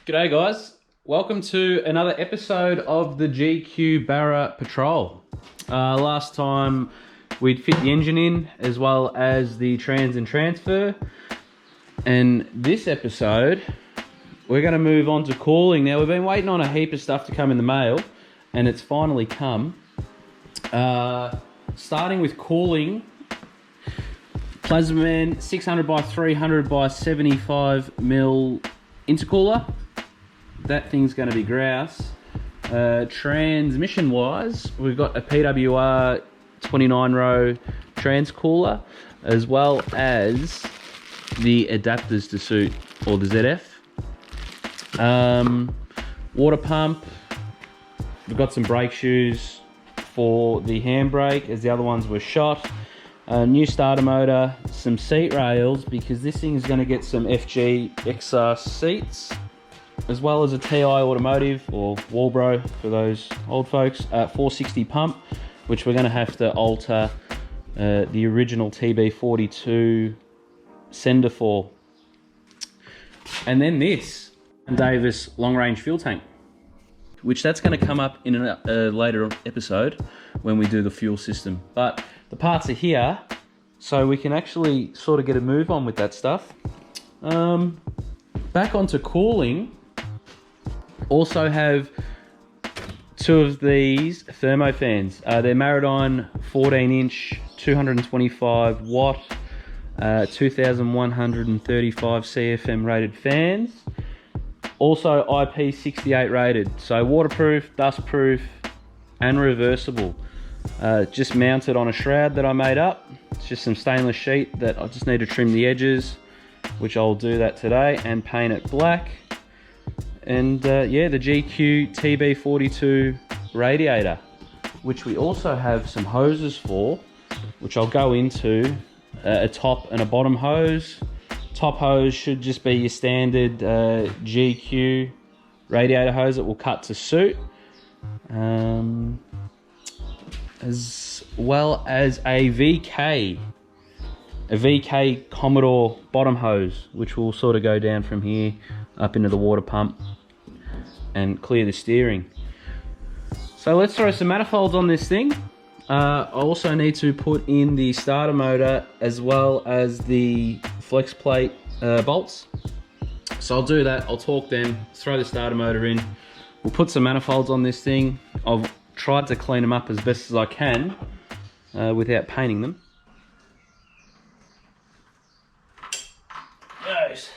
G'day guys, welcome to another episode of the GQ Barra Patrol. Last time we'd fit the engine in as well as the trans and transfer, and this episode we're going to move on to cooling. Now we've been waiting on a heap of stuff to come in the mail and it's finally come. Starting with cooling, Plasmaman 600 by 300 by 75 mil intercooler. That thing's going to be grouse. Transmission wise, we've got a PWR 29 row transcooler as well as the adapters to suit or the ZF. Water pump, we've got some brake shoes for the handbrake as the other ones were shot. New starter motor, some seat rails because this thing is going to get some FG XR seats, as well as a TI Automotive or Walbro for those old folks, 460 pump, which we're going to have to alter the original TB42 sender for. And then this Davis long range fuel tank, which that's going to come up in a later episode when we do the fuel system. But the parts are here, so we can actually sort of get a move on with that stuff. Back onto cooling, also have two of these thermo fans. They're Marathon 14-inch, 225 watt, 2135 CFM rated fans. Also IP68 rated, so waterproof, dustproof, and reversible. Just mounted on a shroud that I made up. It's just some stainless sheet that I just need to trim the edges, which I'll do that today, and paint it black. And yeah, the GQ TB42 radiator, which we also have some hoses for, which I'll go into, a top and a bottom hose. Top hose should just be your standard GQ radiator hose that will cut to suit. As well as a VK Commodore bottom hose, which will sort of go down from here up into the water pump and clear the steering. So let's throw some manifolds on this thing. I also need to put in the starter motor as well as the flex plate bolts. So I'll do that, I'll torque them, throw the starter motor in. We'll put some manifolds on this thing. I've tried to clean them up as best as I can without painting them. Those.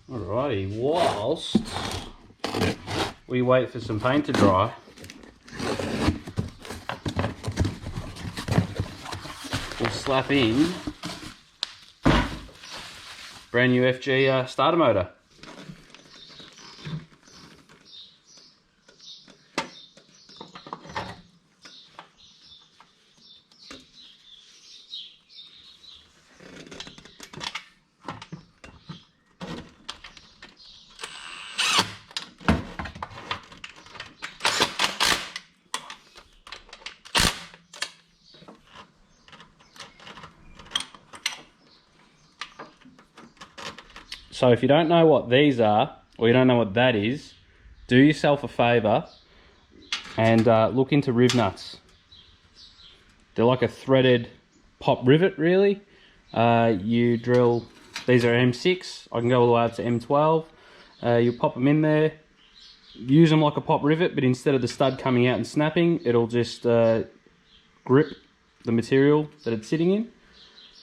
Alrighty, whilst we wait for some paint to dry, we'll slap in brand new FG starter motor. So if you don't know what these are, or you don't know what that is, do yourself a favour and look into riv nuts. They're like a threaded pop rivet, really. You drill, these are M6, I can go all the way up to M12. You pop them in there, use them like a pop rivet, but instead of the stud coming out and snapping, it'll just grip the material that it's sitting in.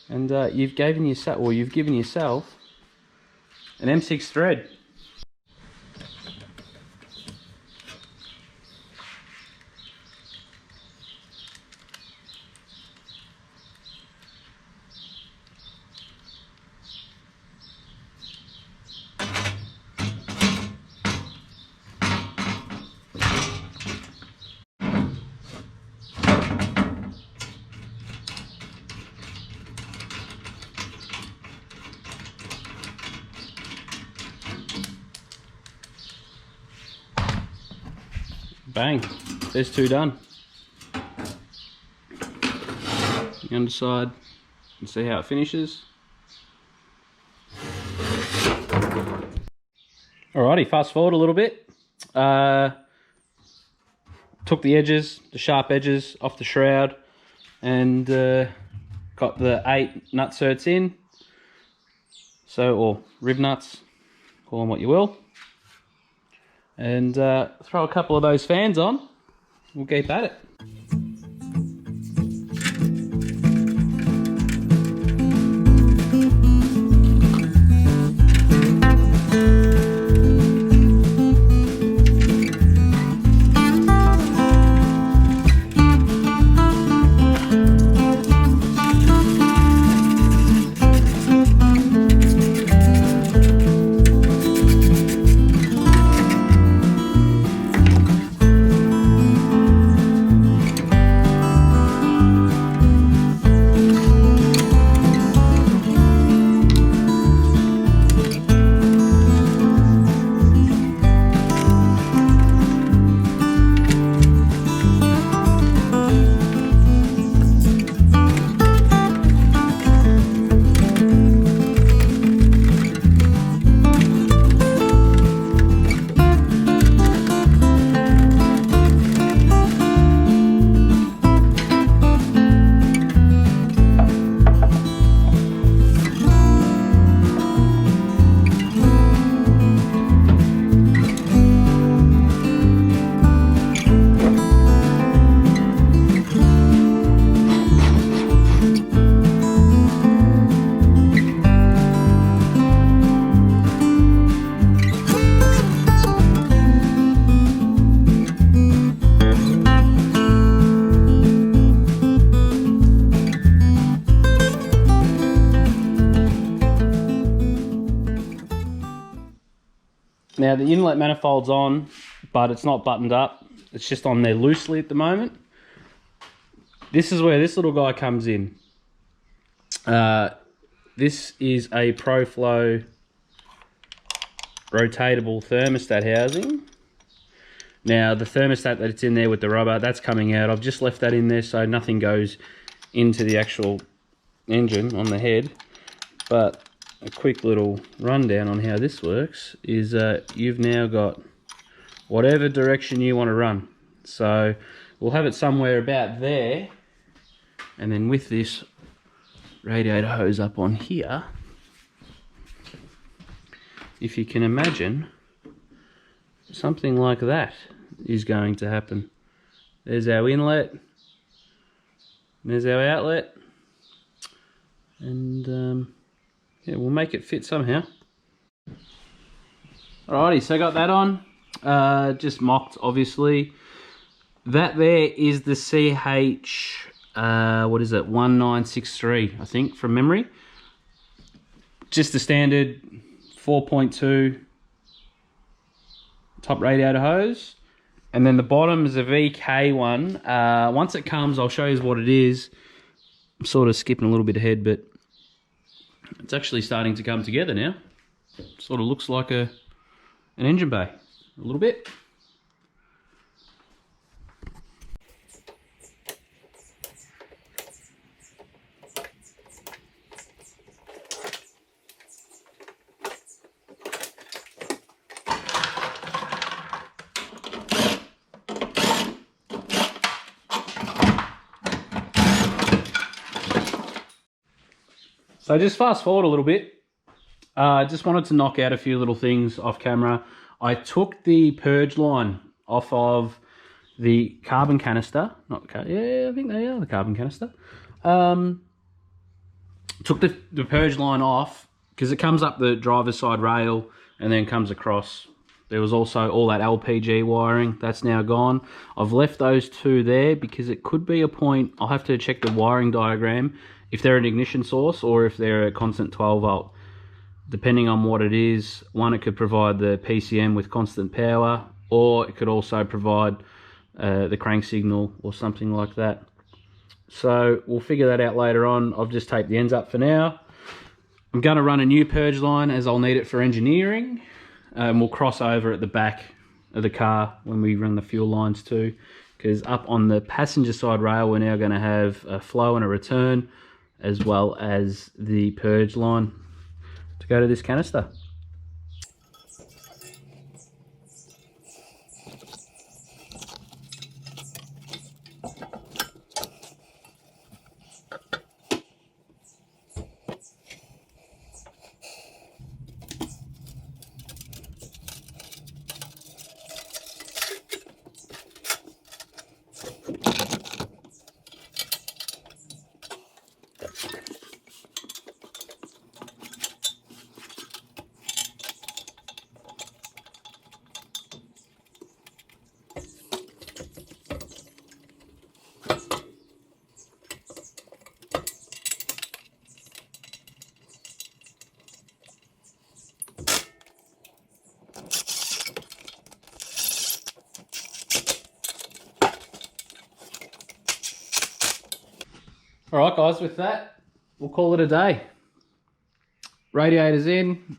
And you've given yourself an M6 thread. bang, there's two done. The underside, and see how it finishes. Alrighty, fast forward a little bit. Took the edges, the sharp edges off the shroud, and got the 8 nutserts in. So, or rib nuts, call them what you will. And throw a couple of those fans on. We'll keep at it. Now the inlet manifold's on, but it's not buttoned up. It's just on there loosely at the moment. This is where this little guy comes in. This is a ProFlow rotatable thermostat housing. Now the thermostat that's in there with the rubber, that's coming out. I've just left that in there so nothing goes into the actual engine on the head. But a quick little rundown on how this works is you've now got whatever direction you want to run. So we'll have it somewhere about there, and then with this radiator hose up on here, if you can imagine, something like that is going to happen. There's our inlet, there's our outlet, and yeah, we'll make it fit somehow. Alrighty, so I got that on, just mocked obviously. That there is the CH, what is it, 1963 I think from memory. Just the standard 4.2 top radiator hose. And then the bottom is a VK one. Once it comes, I'll show you what it is. I'm sort of skipping a little bit ahead, but it's actually starting to come together now. Sort of looks like an engine bay, a little bit. So just fast forward a little bit. Just wanted to knock out a few little things off camera. I took the purge line off of the carbon canister. Yeah, I think they are the carbon canister. Took the purge line off because it comes up the driver's side rail and then comes across. There was also all that LPG wiring. That's now gone. I've left those two there because it could be a point. I'll have to check the wiring diagram if they're an ignition source or if they're a constant 12 volt. Depending on what it is, one, it could provide the PCM with constant power, or it could also provide the crank signal or something like that. So we'll figure that out later on. I've just taped the ends up for now. I'm going to run a new purge line as I'll need it for engineering. We'll cross over at the back of the car when we run the fuel lines too, because up on the passenger side rail we're now going to have a flow and a return, as well as the purge line to go to this canister. All right, guys, with that, we'll call it a day. Radiator's in,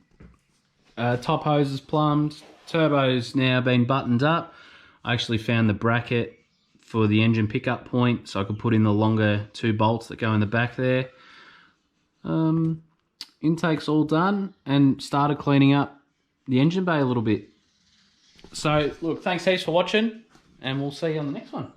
top hose is plumbed, turbo's now been buttoned up. I actually found the bracket for the engine pickup point, so I could put in the longer 2 bolts that go in the back there. Intake's all done, and started cleaning up the engine bay a little bit. So, look, thanks heaps for watching, and we'll see you on the next one.